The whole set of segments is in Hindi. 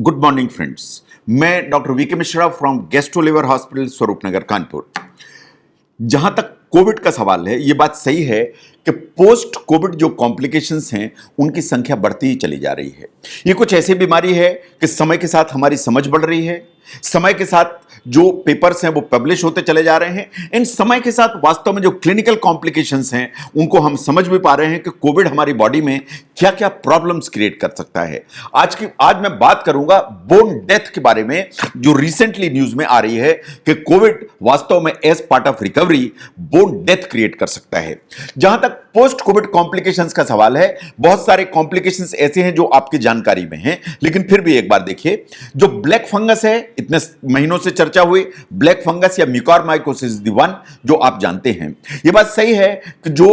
Good morning friends. मैं doctor VK Mishra from gastro liver hospital Swaroopnagar Kanpur. जहां तक कोविड का सवाल है, यह बात सही है कि पोस्ट कोविड जो कॉम्प्लिकेशंस हैं उनकी संख्या बढ़ती ही चली जा रही है। ये कुछ ऐसी बीमारी है कि समय के साथ हमारी समझ बढ़ रही है, समय के साथ जो पेपर्स हैं वो पब्लिश होते चले जा रहे हैं। इन समय के साथ वास्तव में जो क्लिनिकल कॉम्प्लिकेशंस हैं उनको हम समझ भी पा रहे हैं कि कोविड हमारी बॉडी में क्या क्या प्रॉब्लम्स क्रिएट कर सकता है। आज मैं बात करूंगा बोन डेथ के बारे में, जो रिसेंटली न्यूज में आ रही है कि कोविड वास्तव में as part of recovery bone death create कर सकता है। जहां तक पोस्ट कोविड कॉम्प्लिकेशंस का सवाल है, बहुत सारे कॉम्प्लिकेशंस ऐसे हैं जो आपकी जानकारी में हैं, लेकिन फिर भी एक बार देखिए, जो ब्लैक फंगस है, इतने महीनों से चर्चा हुई, ब्लैक फंगस या म्यूकरमाइकोसिस द वन, जो आप जानते हैं। यह बात सही है कि जो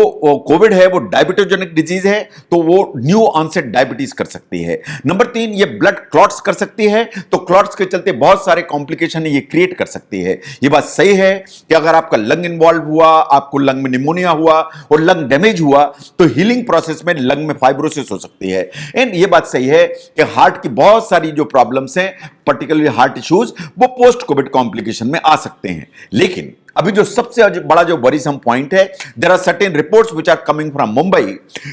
कोविड है वो डायबिटोजेनिक डिजीज है, तो वो न्यू ऑनसेट डायबिटीज कर सकती है। नंबर 3, ये ब्लड क्लॉट्स कर सकती है, तो क्लॉट्स के चलते बहुत सारे कॉम्प्लिकेशन ये क्रिएट कर सकती है। यह बात सही है कि अगर आपका लंग इन्वॉल्व हुआ, आपको लंग में निमोनिया हुआ और लंग डैमेज हुआ, तो हीलिंग प्रोसेस में लंग में फाइब्रोसिस हो सकती है। एंड ये बात सही है कि हार्ट की बहुत सारी जो प्रॉब्लम्स हैं, पर्टिकुलरली हार्ट इश्यूज, वो पोस्ट कोविड कॉम्प्लिकेशन में आ सकते हैं। लेकिन अभी जो सबसे बड़ा जो वरीसम पॉइंट है, there are certain reports which are coming from Mumbai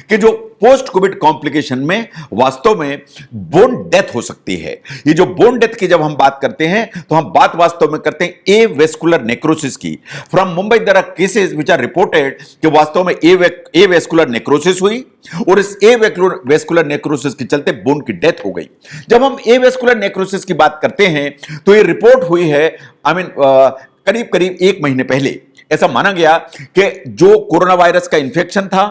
कि जो पोस्ट कोविड कॉम्प्लिकेशन में वास्तव में बोन डेथ हो सकती है। ये जो बोन डेथ की जब हम बात करते हैं तो हम बात वास्तव में करते हैं ए वेस्कुलर नेक्रोसिस की। From Mumbai there are cases which are reported कि वास्तव में ए वेस्कुलर नेक्रोसिस हुई और इस ए वेस्कुलर नेक्रोसिस के चलते बोन की डेथ हो गई। जब हम ए वेस्कुलर नेक्रोसिस की बात करते हैं तो ये रिपोर्ट हुई है करीब करीब 1 महीने पहले। ऐसा माना गया कि जो कोरोना वायरस का इंफेक्शन था,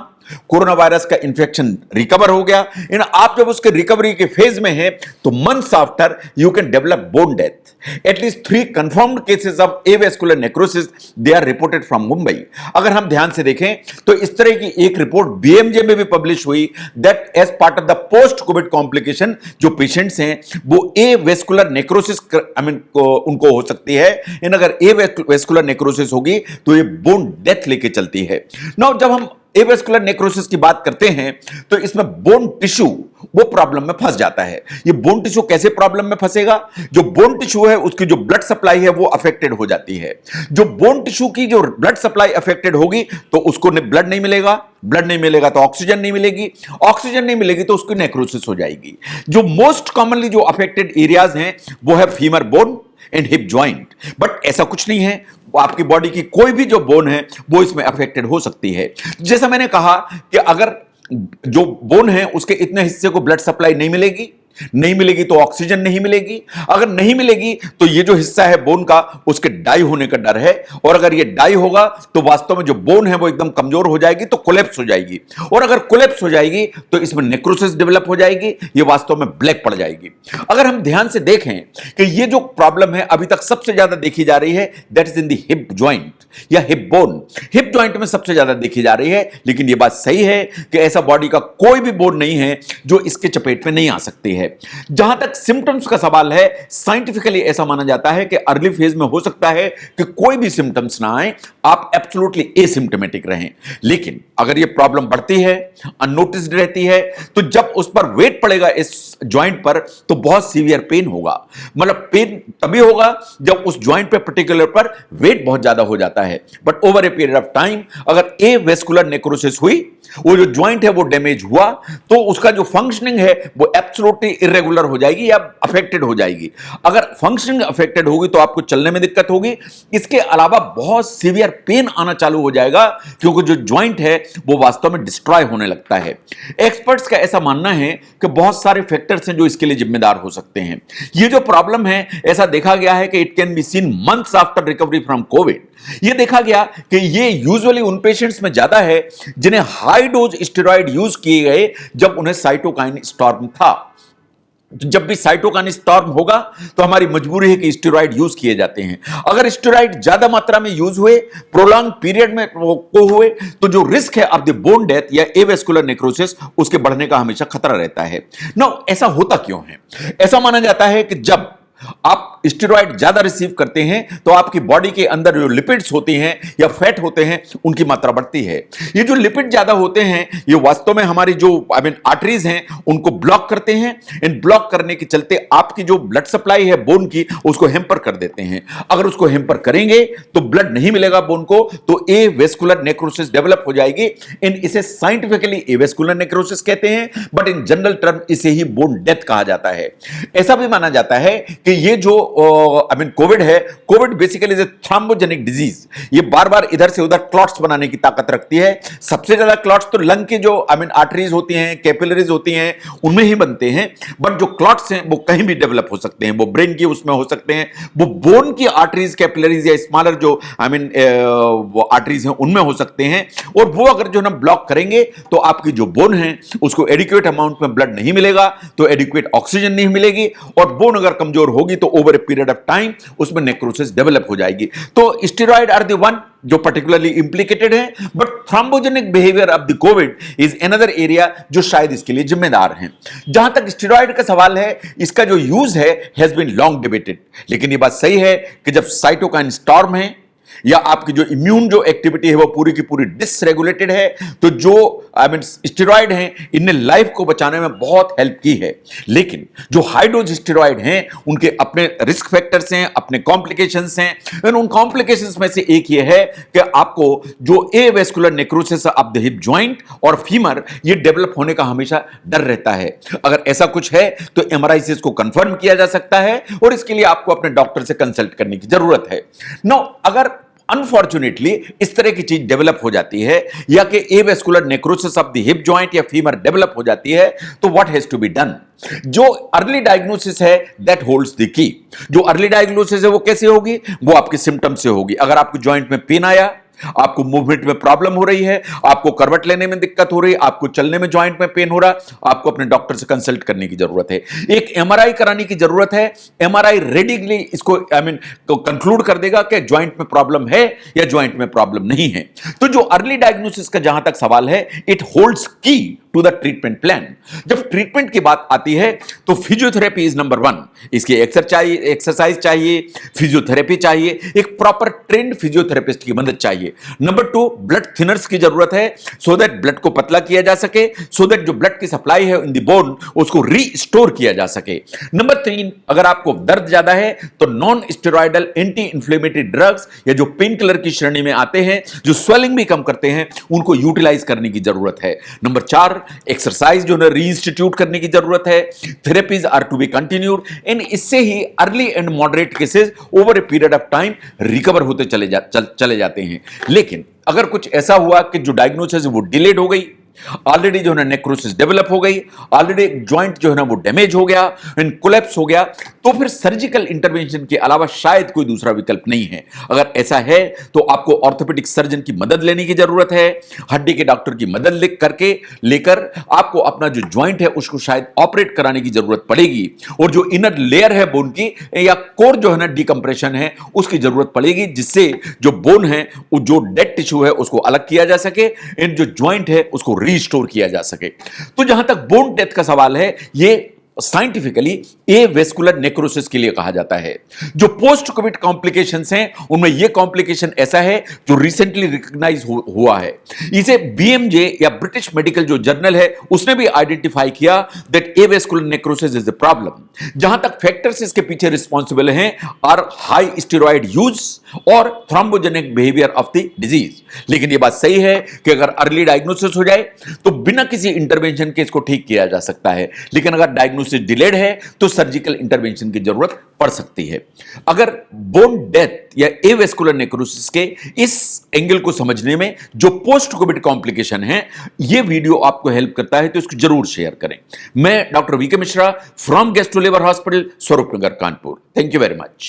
कोरोना वायरस का इंफेक्शन रिकवर हो गया, इन आप जब उसके रिकवरी के फेज में हैं तो months after you can develop bone death. At least 3 confirmed cases of avascular necrosis they are reported from Mumbai. अगर हम ध्यान से देखें तो इस तरह की एक रिपोर्ट बीएमजे में भी पब्लिश हुई that as part of the post Covid complication जो पेशेंट्स हैं वो एवेस्कुलर नेक्रोसिस उनको हो सकती है। इन अगर एवेस्कुलर नेक्रोसिस होगी तो ये बोन डेथ लेके चलती है। नाउ जब हम एवेस्कुलर नेक्रोसिस की बात करते हैं तो इसमें बोन टिश्यू वो प्रॉब्लम में फंस जाता है। ये बोन टिश्यू कैसे प्रॉब्लम में फंसेगा? जो बोन टिश्यू है उसकी जो ब्लड सप्लाई है वो अफेक्टेड हो जाती है। जो बोन टिश्यू की जो ब्लड सप्लाई अफेक्टेड होगी तो उसको ब्लड नहीं मिलेगा, ब्लड नहीं मिलेगा तो ऑक्सीजन नहीं मिलेगी, ऑक्सीजन नहीं मिलेगी तो उसकी नेक्रोसिस हो जाएगी। जो मोस्ट कॉमनली जो अफेक्टेड एरियाज हैं वो है femur bone and hip joint. But ऐसा कुछ नहीं है, आपकी बॉडी की कोई भी जो बोन है वो इसमें अफेक्टेड हो सकती है। जैसा मैंने कहा कि अगर जो बोन है उसके इतने हिस्से को ब्लड सप्लाई नहीं मिलेगी तो ऑक्सीजन नहीं मिलेगी। अगर नहीं मिलेगी तो ये जो हिस्सा है बोन का उसके डाई होने का डर है, और अगर ये डाई होगा तो वास्तव में जो बोन है वो एकदम कमजोर हो जाएगी, तो कोलैप्स हो जाएगी, और अगर कोलैप्स हो जाएगी तो इसमें नेक्रोसिस डेवलप हो जाएगी, ये वास्तव में ब्लैक पड़ जाएगी। अगर हम ध्यान से देखें कि ये जो प्रॉब्लम है अभी तक सबसे ज्यादा देखी जा रही है that is in the hip joint या हिप बोन। हिप जॉइंट में सबसे ज्यादा देखी जा रही है, लेकिन यह बात सही है कि ऐसा बॉडी का कोई भी बोन नहीं है जो इसके चपेट में नहीं आ सकती है। जहां तक सिम्टम्स का सवाल है, साइंटिफिकली ऐसा माना जाता है कि अर्ली फेज में हो सकता है कि कोई भी सिम्टम्स ना आए, आप एब्सोल्युटली एसिम्प्टोमेटिक रहें। लेकिन अगर यह प्रॉब्लम बढ़ती है, अननोटिस्ड रहती है, तो जब उस पर वेट पड़ेगा इस जॉइंट पर तो बहुत सीवियर पेन होगा। मतलब पेन तभी होगा जब उस जॉइंट पे पर्टिकुलर पर वेट बहुत ज्यादा हो जाता है। But over a period of time अगर ए वेस्कुलर नेक्रोसिस हुई, वो जो जॉइंट है वो डैमेज हुआ, तो उसका जो फंक्शनिंग है वो एब्सोल्युटली इरेगुलर हो जाएगी या अफेक्टेड हो जाएगी। अगर फंक्शनिंग अफेक्टेड होगी तो आपको चलने में दिक्कत होगी। इसके अलावा बहुत सीवियर पेन आना चालू हो जाएगा, क्योंकि जो जॉइंट है वो वास्तव में डिस्ट्रॉय होने लगता है। एक्सपर्ट्स का ऐसा मानना है कि बहुत सारे फैक्टर्स हैं जो इसके लिए जिम्मेदार हो सकते हैं। ये जो प्रॉब्लम है, ऐसा देखा गया है कि it can be seen months after recovery from Covid. यह देखा गया कि ये यूजुअली उन पेशेंट्स में ज्यादा है जिन्हें हाई डोज स्टेरॉइड यूज किए गए जब उन्हें साइटोकाइन स्टॉर्म था। जब भी साइटोकाइन स्टॉर्म होगा तो हमारी मजबूरी है कि स्टेरॉइड यूज किए जाते हैं। अगर स्टेरॉइड ज्यादा मात्रा में यूज हुए, प्रोलॉन्ग पीरियड में को हुए, तो जो रिस्क है ऑफ द बोन डेथ या एवेस्कुलर नेक्रोसिस उसके बढ़ने का हमेशा खतरा रहता है। नाउ ऐसा होता क्यों है? ऐसा माना जाता है कि जब आप स्टेरॉइड ज्यादा रिसीव करते हैं तो आपकी बॉडी के अंदर जो लिपिड्स होती हैं या फैट होते हैं उनकी मात्रा बढ़ती है। ये जो लिपिड ज्यादा होते हैं ये वास्तव में हमारी जो आर्टरीज हैं उनको ब्लॉक करते हैं। इन ब्लॉक करने के चलते आपकी जो ब्लड सप्लाई है बोन की उसको हैम्पर कर देते हैं। अगर उसको हैम्पर करेंगे तो ब्लड नहीं मिलेगा बोन को, तो एवेस्कुलर नेक्रोसिस डेवलप हो जाएगी। इसे साइंटिफिकली एवेस्कुलर नेक्रोसिस कहते हैं, बट इन जनरल टर्म इसे ही बोन डेथ कहा जाता है। ऐसा भी माना जाता है कि ये जो कोविड है, Covid basically is a thrombogenic disease. ये बार बार इधर से उधर क्लॉट्स बनाने की ताकत रखती है। सबसे ज्यादा क्लॉट्स तो लंग की जो आर्टरीज होती हैं, कैपिलरीज होती हैं, उनमें ही बनते हैं। बट जो क्लॉट्स हैं वो कहीं भी डेवलप हो सकते हैं, वो ब्रेन की उसमें हो सकते हैं, वो बोन की आर्टरीज, कैपिलरीज या स्मॉलर जो वो आर्टरीज हैं उनमें हो सकते हैं। और वो अगर जो ना ब्लॉक करेंगे तो आपकी जो बोन है उसको एडिक्वेट अमाउंट में ब्लड नहीं मिलेगा, तो एडिक्वेट ऑक्सीजन नहीं मिलेगी, और बोन अगर कमजोर होगी तो over a period of time उसमें नेक्रोसिस डेवलप हो जाएगी। तो स्टेरॉइड आर द वन जो पर्टिकुलरली इंप्लीकेटेड है, but thrombogenic behaviour of the Covid is another area जो शायद इसके लिए जिम्मेदार हैं। जहां तक स्टेरॉइड का सवाल है, इसका जो यूज है हैज बीन लॉन्ग डिबेटेड, लेकिन ये बात सही है कि जब साइटोकाइन स्टॉर्म है या आपकी जो इम्यून जो एक्टिविटी है वो पूरी की पूरी डिसरेगुलेटेड है, तो जो स्टेरॉइड हैं इनने लाइफ को बचाने में बहुत हेल्प की है। लेकिन जो हाई डोज स्टेरॉइड हैं उनके अपने रिस्क फैक्टर्स हैं, अपने कॉम्प्लिकेशंस हैं। उन कॉम्प्लिकेशंस में से एक ये है कि आपको जो avascular necrosis of the hip joint और फीमर ये डेवलप होने का हमेशा डर रहता है। अगर ऐसा कुछ है तो एमआरआई से इसको कंफर्म किया जा सकता है और इसके लिए आपको अपने डॉक्टर से कंसल्ट करने की जरूरत है। नो, अगर अनफॉर्चुनेटली इस तरह की चीज डेवलप हो जाती है या कि avascular necrosis of the hip joint या फीमर डेवलप हो जाती है, तो what has to be done? जो अर्ली डायग्नोसिस है दैट होल्ड्स द की। जो अर्ली डायग्नोसिस है वो कैसे होगी? वो आपके सिम्टम से होगी। अगर आपको जॉइंट में पेन आया, आपको मूवमेंट में प्रॉब्लम हो रही है, आपको करवट लेने में दिक्कत हो रही है, आपको चलने में जॉइंट में पेन हो रहा, आपको अपने डॉक्टर से कंसल्ट करने की जरूरत है। एक एमआरआई कराने की जरूरत है। एमआरआई रेडिकली इसको कंक्लूड कर देगा कि जॉइंट में प्रॉब्लम है या जॉइंट में प्रॉब्लम नहीं है। तो जो अर्ली डायग्नोसिस का जहां तक सवाल है, इट होल्ड्स की टू द ट्रीटमेंट प्लान। जब ट्रीटमेंट की बात आती है तो फिजियोथेरेपी इज नंबर वन। इसकी एक्सरसाइज चाहिए, फिजियोथेरेपी चाहिए, एक प्रॉपर ट्रेंड फिजियोथेरेपिस्ट की मदद चाहिए। नंबर टू, ब्लड थिनर्स की जरूरत है सो दैट ब्लड को पतला किया जा सके, सो दैट जो ब्लड की सप्लाई है इन द बोन उसको रीस्टोर किया जा सके। नंबर तीन, अगर आपको दर्द ज्यादा है तो non steroidal anti inflammatory drugs या जो पेन किलर की श्रेणी में आते हैं, जो स्वेलिंग भी कम करते हैं, उनको यूटिलाइज करने की जरूरत है। नंबर चार, एक्सरसाइज जो है रीइंस्टीट्यूट करने की जरूरत है। Therapies are to be continued, and इससे ही early and moderate cases over a period of time recover होते चले जाते हैं। लेकिन अगर कुछ ऐसा हुआ कि जो डायग्नोसिस वो डिलेड हो गई, ऑलरेडी जो है ना नेक्रोसिस डेवलप हो गई, ऑलरेडी जॉइंट जो है ना वो डैमेज हो गया एंड कोलैप्स हो गया, तो फिर सर्जिकल इंटरवेंशन के अलावा शायद कोई दूसरा विकल्प नहीं है। अगर ऐसा है तो आपको ऑर्थोपेडिक सर्जन की मदद लेने की जरूरत है। हड्डी के डॉक्टर की मदद लेकर आपको अपना जो जॉइंट है उसको शायद ऑपरेट कराने की जरूरत पड़ेगी, और जो इनर लेयर है बोन की या कोर जो है ना डिकम्प्रेशन है उसकी जरूरत पड़ेगी, जिससे जो बोन है, जो डेड टिश्यू है उसको अलग किया जा सके एंड जो जॉइंट है उसको रीस्टोर किया जा सके। तो जहां तक बोन डेथ का सवाल है, ये साइंटिफिकली एवेस्कुलर नेक्रोसिस के लिए कहा जाता है। जो पोस्ट कोविड कॉम्प्लिकेशंस हैं उनमें यह कॉम्प्लिकेशन ऐसा है जो रिसेंटली रिकॉग्नाइज हुआ है। इसे बीएमजे या ब्रिटिश मेडिकल जो जर्नल है उसने भी आइडेंटिफाई किया that avascular necrosis is the problem. जहां तक फैक्टर्स इसके पीछे रिस्पॉन्सिबल हैं आर हाई स्टेरॉइड यूज और thrombogenic behaviour of the disease. लेकिन यह बात सही है कि अगर अर्ली डायग्नोसिस हो जाए तो बिना किसी इंटरवेंशन के इसको ठीक किया जा सकता है, लेकिन अगर डायग्नोसिस डिलेड है तो सर्जिकल इंटरवेंशन की जरूरत पड़ सकती है। अगर बोन डेथ या एवेस्कुलर नेक्रोसिस के इस एंगल को समझने में जो पोस्ट कोविड कॉम्प्लिकेशन है, यह वीडियो आपको हेल्प करता है तो इसको जरूर शेयर करें। मैं doctor VK Mishra from gastro liver hospital, Swaroopnagar, Kanpur. Thank you very much.